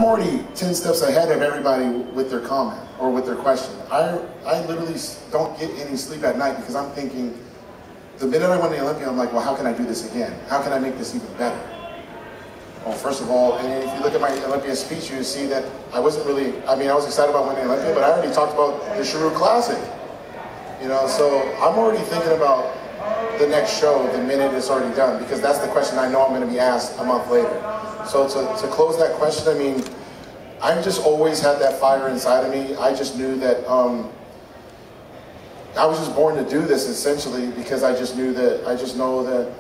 already 10 steps ahead of everybody with their comment or with their question. I literally don't get any sleep at night because I'm thinking, the minute I won the Olympia, I'm like, well, how can I do this again? How can I make this even better? Well, first of all, and if you look at my Olympia speech, you see that I wasn't really, I mean, I was excited about winning the Olympia, but I already talked about the Chiru Classic. You know, so I'm already thinking about the next show the minute it's already done, because that's the question I know I'm going to be asked a month later. So to close that question, I mean, I've just always had that fire inside of me. I just knew that I was just born to do this, essentially, because I just know that,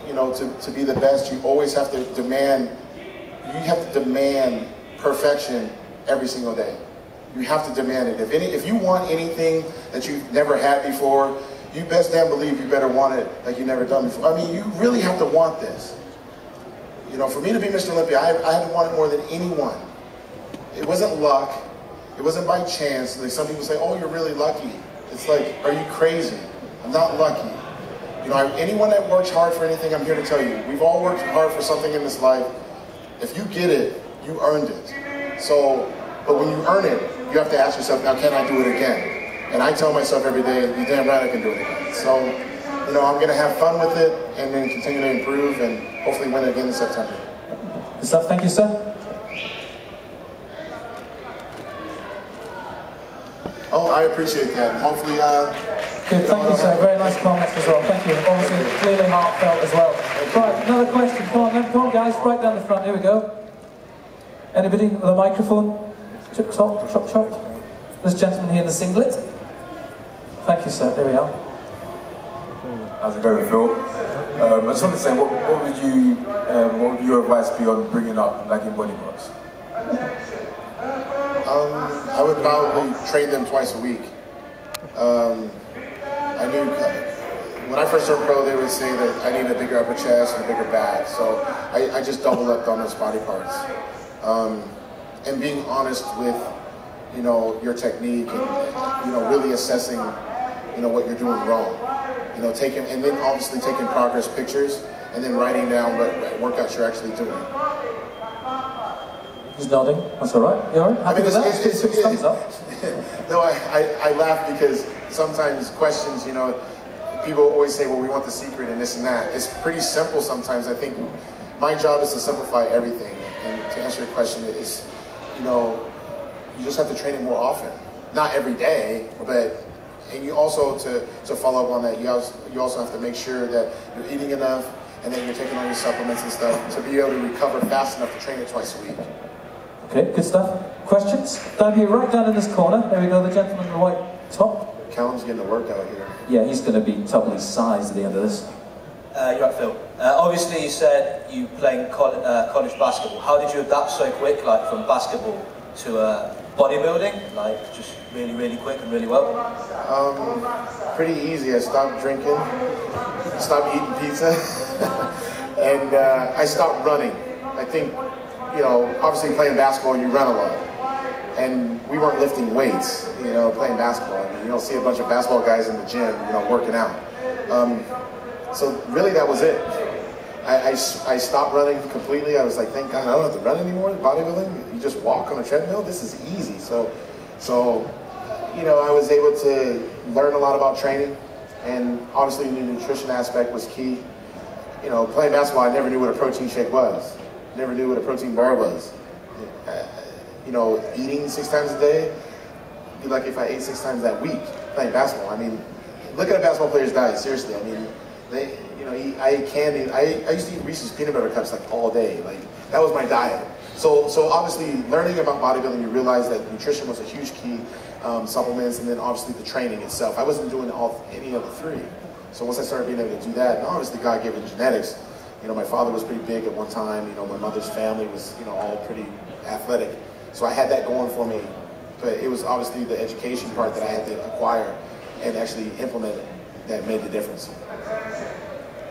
you know, to be the best, you always have to demand, perfection every single day. You have to demand it. If you want anything that you've never had before, you best damn believe you better want it like you've never done before. I mean, you really have to want this. You know, for me to be Mr. Olympia, I had to want it more than anyone. It wasn't luck. It wasn't by chance. Like some people say, oh, you're really lucky. It's like, are you crazy? I'm not lucky. You know, anyone that works hard for anything, I'm here to tell you, we've all worked hard for something in this life. If you get it, you earned it. So, but when you earn it, you have to ask yourself, now can I do it again? And I tell myself every day, you're damn right I can do it again. So, you know, I'm going to have fun with it and then continue to improve and hopefully win it again in September. Good stuff. Thank you, sir. Oh, I appreciate that. Hopefully, good. Thank you, sir. Very nice comments as well. Thank you. Obviously, clearly heartfelt as well. Right, another question. Come on, guys. Right down the front. Here we go. Anybody with a microphone? Chip chop, chop chop. This gentleman here in the singlet. Thank you, sir. There we are. How's it going, Phil? I just want to say, what would your advice be on bringing up lagging body parts? I would probably train them twice a week. I knew when I first turned pro, they would say that I need a bigger upper chest and a bigger back, so I just doubled up on those body parts. And being honest with, you know, your technique and, you know, really assessing, you know, what you're doing wrong. You know, and then obviously taking progress pictures and then writing down what workouts you're actually doing. He's nodding. That's all right. You all right? Happy with that? Thumbs up. No, I laugh because sometimes questions, you know, people always say, well, we want the secret and this and that. It's pretty simple sometimes. I think my job is to simplify everything. And to answer your question is, you know, you just have to train it more often. Not every day, but, and you also, to follow up on that, you also have to make sure that you're eating enough and that you're taking all your supplements and stuff to be able to recover fast enough to train it twice a week. Okay, good stuff. Questions? Down here, right down in this corner. There we go, the gentleman in the white top. Callum's getting a workout here. Yeah, he's going to be totally sized at the end of this. You're right, Phil. Obviously, you said you playing college basketball. How did you adapt so quick, like from basketball to bodybuilding? Like just really, really quick and really well? Pretty easy. I stopped drinking, stopped eating pizza, and I stopped running. I think, you know, obviously playing basketball, you run a lot. And we weren't lifting weights, you know, playing basketball. I mean, you don't see a bunch of basketball guys in the gym, you know, working out. So really that was it. I stopped running completely. I was like, thank God I don't have to run anymore. Bodybuilding, you just walk on a treadmill. This is easy. So, you know, I was able to learn a lot about training, and obviously the nutrition aspect was key. You know, playing basketball, I never knew what a protein shake was. Never knew what a protein bar was. You know, eating 6 times a day, it'd be like if I ate 6 times that week playing basketball. I mean, look at a basketball player's diet, seriously. I mean, they, you know, I ate candy. I used to eat Reese's peanut butter cups like all day. Like, that was my diet. So obviously, learning about bodybuilding, you realize that nutrition was a huge key, supplements, and then obviously the training itself. I wasn't doing any of the 3. So once I started being able to do that, and obviously God gave me genetics. You know, my father was pretty big at one time. You know, my mother's family was, you know, all pretty athletic. So I had that going for me. But it was obviously the education part that I had to acquire and actually implement that made the difference.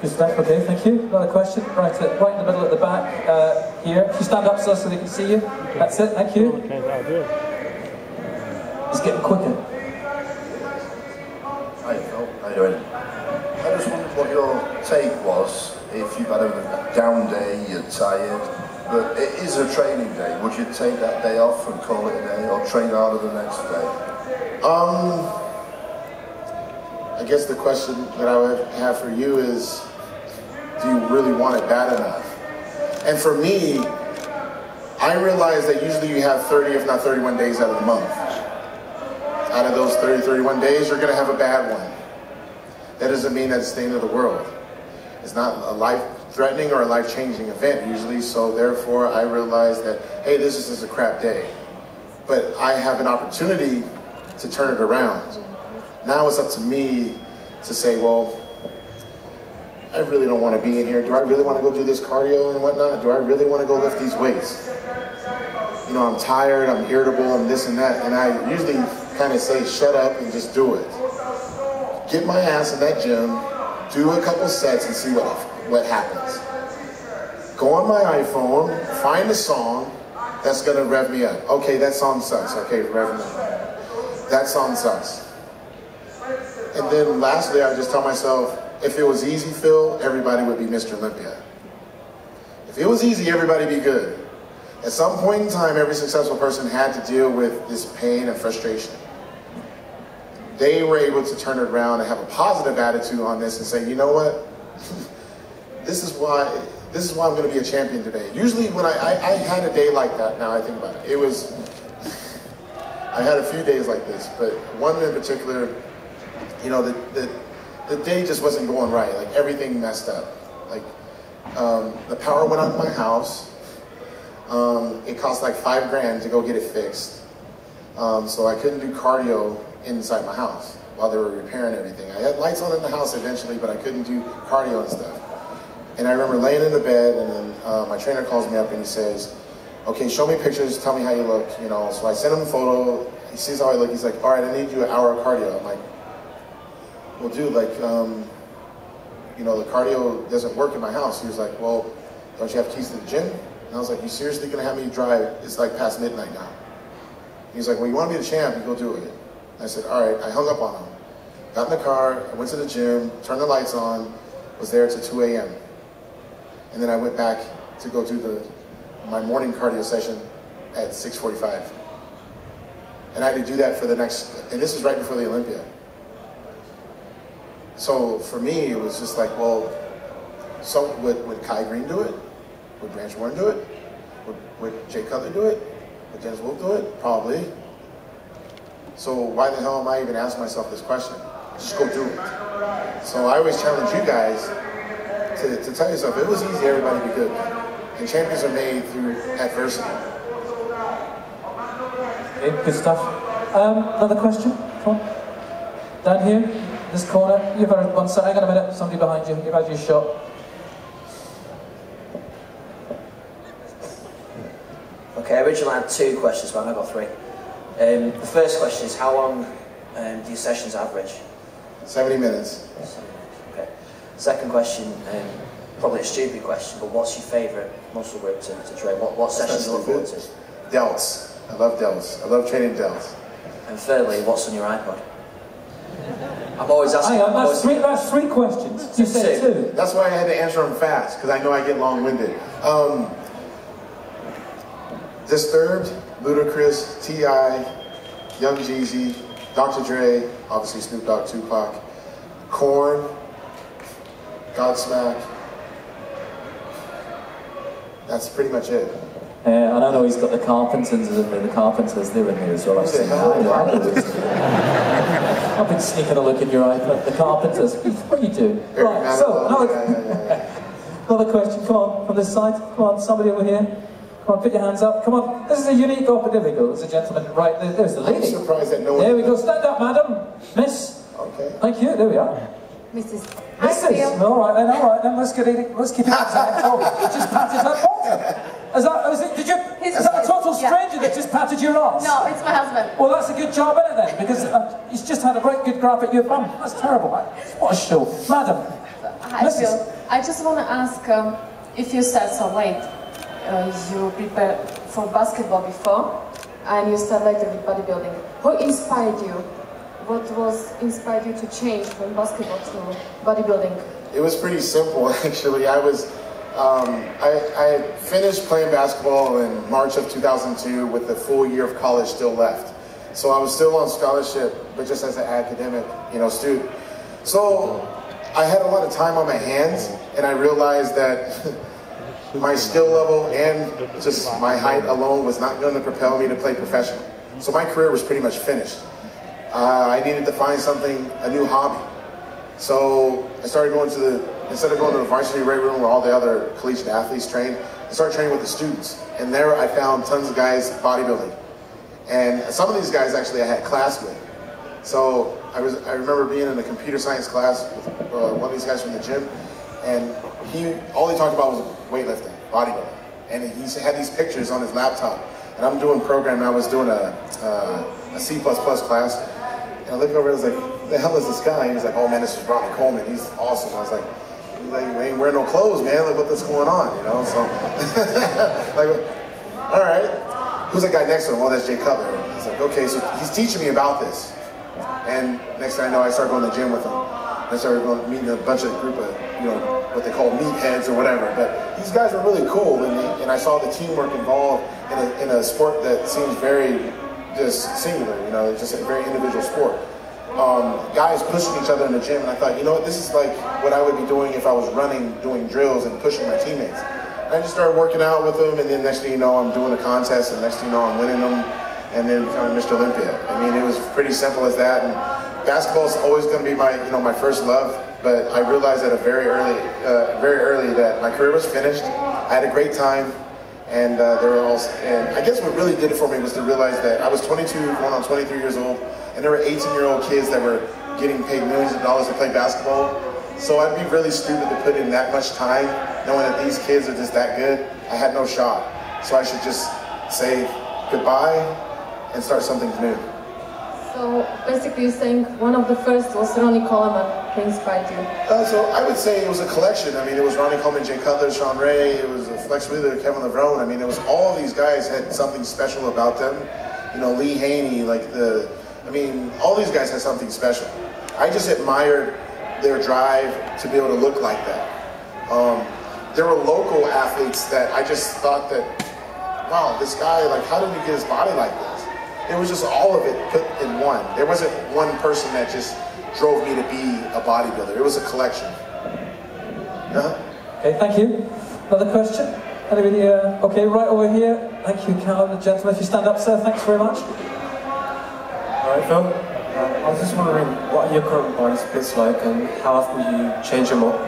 Good stuff. Okay, thank you. Another question. Right in the middle at the back here. If you stand up so they can see you. That's it. Thank you. It's getting quicker. Hi, Phil. How you doing? I just wondered what your take was if you've had a down day, you're tired, but it is a training day. Would you take that day off and call it a day, or train harder the next day? I guess the question that I would have for you is, do you really want it bad enough? And for me, I realize that usually you have 30, if not 31 days out of the month. Out of those 30, 31 days, you're gonna have a bad one. That doesn't mean that it's the end of the world. It's not a life-threatening or a life-changing event usually, so therefore I realize that, hey, this is just a crap day. But I have an opportunity to turn it around. Now it's up to me to say, well, I really don't want to be in here. Do I really want to go do this cardio and whatnot? Do I really want to go lift these weights? You know, I'm tired, I'm irritable, I'm this and that, and I usually kind of say, shut up and just do it. Get my ass in that gym, do a couple sets and see what happens. Go on my iPhone, find a song that's going to rev me up. Okay, that song sucks. Okay, rev me up. That song sucks. And then lastly, I just tell myself, if it was easy, Phil, everybody would be Mr. Olympia. If it was easy, everybody would be good. At some point in time, every successful person had to deal with this pain and frustration. They were able to turn it around and have a positive attitude on this and say, you know what? This is why I'm going to be a champion today. Usually when I had a day like that, now I think about it, I had a few days like this, but one in particular, you know, the day just wasn't going right. Like everything messed up. Like the power went out of my house. It cost like $5 grand to go get it fixed. So I couldn't do cardio inside my house while they were repairing everything. I had lights on in the house eventually, but I couldn't do cardio and stuff. And I remember laying in the bed, and then my trainer calls me up and he says, okay, show me pictures, tell me how you look, you know. So I sent him a photo, he sees how I look, he's like, all right, I need you an hour of cardio. I'm like, well, dude, like, you know, the cardio doesn't work in my house. He was like, well, don't you have keys to the gym? And I was like, you seriously gonna have me drive? It's like past midnight now. He's like, well, you want to be the champ, you go do it. I said, all right. I hung up on him. Got in the car, I went to the gym, turned the lights on, was there till 2 a.m. And then I went back to go do my morning cardio session at 6:45. And I had to do that for the next, and this was right before the Olympia. So for me, it was just like, well, so would Kai Green do it? Would Branch Warren do it? Would Jay Cutler do it? Would Dennis Wolf do it? Probably. So why the hell am I even asking myself this question? Just go do it. So I always challenge you guys to tell yourself, if it was easy, everybody would be good. And champions are made through adversity. Okay, good stuff. Another question? Come on. Down here, this corner. You've had one side. Hang on a minute. Somebody behind you. You've had your shot. Okay, originally I had 2 questions, but I've got 3. The first question is, how long do your sessions average? 70 minutes. Okay. Second question, probably a stupid question, but what's your favourite muscle group to train? What sessions do you look forward to? Delts. I love delts. I love training delts. And thirdly, what's on your iPod? I'm always asking. Hang on, that's three questions. You said 2. That's why I had to answer them fast, because I know I get long-winded. Disturbed, Ludacris, T.I., Young Jeezy, Dr. Dre, obviously Snoop Dogg, Tupac, Korn, Godsmack. That's pretty much it. And I know he's got the Carpenters in there. The Carpenters, they're in there as well. I've seen I've been sneaking a look in your iPad. The Carpenters. What are you doing? Right, so another question. Come on, from this side. Come on, somebody over here. Come on, put your hands up. Come on. This is a unique opportunity. There's a gentleman right there. There's the lady. I'm surprised that no one... There we go. Stand up, madam. Miss. Okay. Thank you. There we are. Mrs. Mrs. All right then. Let's keep it exact. Oh, just patted her bottom. Is that a total stranger that just patted your arse? No, it's my husband. Well, that's a good job, isn't it, then? Because he's just had a very good grab at your bum. That's terrible. What a show. Madam. Hi, Phil. I just want to ask, if you start so late, you prepare for basketball before, and you start later with bodybuilding. What inspired you? What inspired you to change from basketball to bodybuilding? It was pretty simple, actually. I was I finished playing basketball in March of 2002 with the full year of college still left. So I was still on scholarship, but just as an academic, student. So I had a lot of time on my hands, and I realized that my skill level and just my height alone was not going to propel me to play professional. So my career was pretty much finished. I needed to find something, a new hobby. So I started going to instead of going to the varsity weight room where all the other collegiate athletes train, I started training with the students. And there I found tons of guys bodybuilding. And some of these guys actually I had class with. So I remember being in a computer science class with one of these guys from the gym, and all he talked about was weightlifting, bodybuilding. And he had these pictures on his laptop. And I'm doing programming, I was doing a C++ class. And I looked over and I was like, who the hell is this guy? And he was like, oh man, this is Ronnie Coleman, he's awesome. I was like, we ain't wearing no clothes, man, look what's going on, So, like, all right. Who's that guy next to him? Well, that's Jay Cutler. He's like, okay, so he's teaching me about this. And next thing I know, I started going to the gym with him. I started meeting a bunch of group of, what they call meatheads or whatever. But these guys were really cool, and I saw the teamwork involved in a sport that seems very just singular, just a very individual sport. Guys pushing each other in the gym, and I thought, this is like what I would be doing if I was running, doing drills, and pushing my teammates. And I just started working out with them, and then next thing you know, I'm doing a contest, and next thing you know, I'm winning them, and then becoming Mr. Olympia. I mean, it was pretty simple as that. And basketball is always going to be my, my first love. But I realized at a very early that my career was finished. I had a great time, and and I guess what really did it for me was to realize that I was 22, going on 23 years old, and there were 18-year-old kids that were getting paid millions of dollars to play basketball. So I'd be really stupid to put in that much time, knowing that these kids are just that good. I had no shot. So I should just say goodbye and start something new. So basically you're saying one of the first was Ronnie Coleman who inspired you? So I would say it was a collection. I mean, it was Ronnie Coleman, Jay Cutler, Sean Ray, it was Flex Wheeler, Kevin Levrone. I mean, it was all of these guys had something special about them. Lee Haney, all these guys had something special. I just admired their drive to be able to look like that. There were local athletes that I just thought that, wow, this guy, how did he get his body like this? It was just all of it put in one. There wasn't one person that just drove me to be a bodybuilder. It was a collection. Yeah. Okay, thank you. Another question? Anybody? Okay, right over here. Thank you, Callum, the gentleman. If you stand up, sir, thanks very much. All right, Phil. I was just wondering, what are your current body splits like, and how often do you change them up?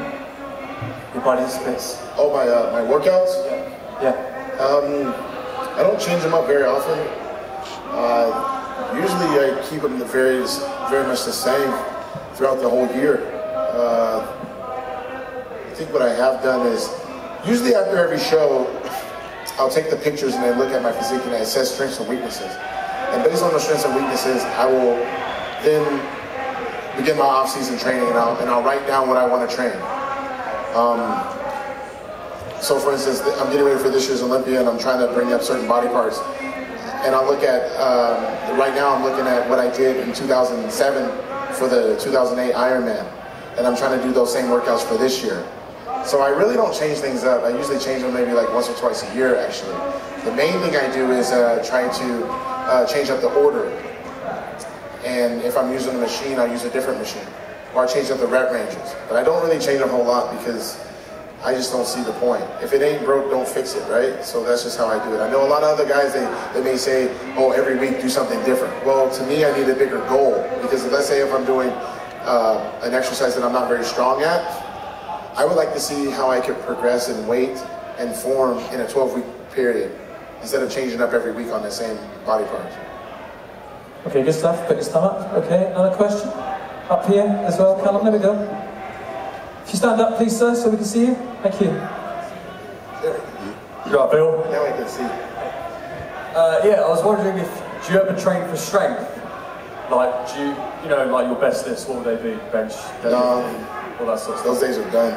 Your body splits. Oh, my workouts? Yeah. I don't change them up very often. Usually I keep them very much the same throughout the whole year. I think what I have done is, usually after every show, I'll take the pictures and then look at my physique and I assess strengths and weaknesses. And based on those strengths and weaknesses, I will then begin my off-season training, and I'll write down what I want to train. So for instance, I'm getting ready for this year's Olympia, and I'm trying to bring up certain body parts. And I'll look at, right now I'm looking at what I did in 2007 for the 2008 Ironman. And I'm trying to do those same workouts for this year. So I really don't change things up. I usually change them maybe once or twice a year, actually. The main thing I do is try to change up the order. And if I'm using a machine, I'll use a different machine. Or I change up the rep ranges. But I don't really change a whole lot because I just don't see the point. If it ain't broke, don't fix it, right? So that's just how I do it. I know a lot of other guys, they may say, oh, every week do something different. Well, to me, I need a bigger goal. Because let's say if I'm doing an exercise that I'm not very strong at, I would like to see how I could progress in weight and form in a 12-week period, instead of changing up every week on the same body part. Okay, good stuff. Put your thumb up. Okay, another question? Up here as well, Callum, there we go. If you stand up, please, sir, so we can see you. Thank you. You got Bill? Now I can see. Yeah, I was wondering do you ever train for strength? Do you, your best lifts, what would they be? Bench, deadlift, all that sort of stuff? Those days are done.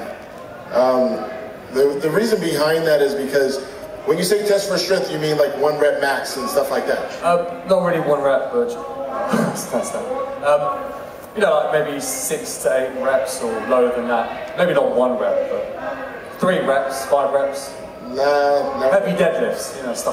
The reason behind that is because when you say test for strength, you mean 1 rep max and stuff like that? Not really 1 rep, but that's that. Maybe 6 to 8 reps or lower than that. Maybe not 1 rep, but 3 reps, 5 reps? Nah, Heavy deadlifts, you know, stuff.